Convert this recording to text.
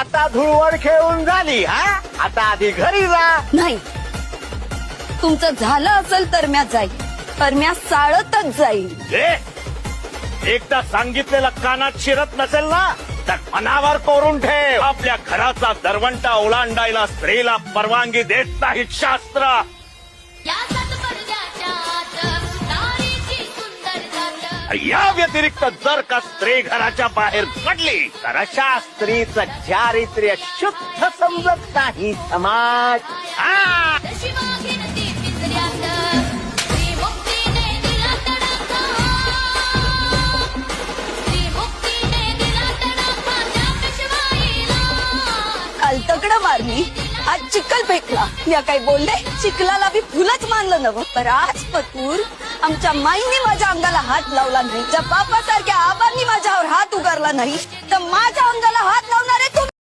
आता धुळवड खेळून झाली. हा आता आधी घरी जा. नाही, तुमचं झालं असेल तर म्या जाईल, तर म्या साळतच जाईल. एकदा सांगितलेलं कानात शिरत नसेल ना तर मनावर कोरून ठेव. आपल्या घराचा दरवंटा ओलांडायला स्त्रीला परवानगी देत नाहीत शास्त्र. या व्यतिरिक्त जर का स्त्री घराच्या बाहेर पडली तर अशा स्त्रीचं चारित्र्य शुद्ध समजत नाही समाज. हा. काल तकडं मारली, आज चिखल फेकला. या काही बोलले, चिखलाला बी फुलच मानलं नवं. तर आज पतूर आमच्या माईने माझ्या अंगाला हात लावला नाही, त्या बापासारख्या आबांनी माझ्यावर हात उगारला नाही, तर माझ्या अंगाला हात लावणारे तू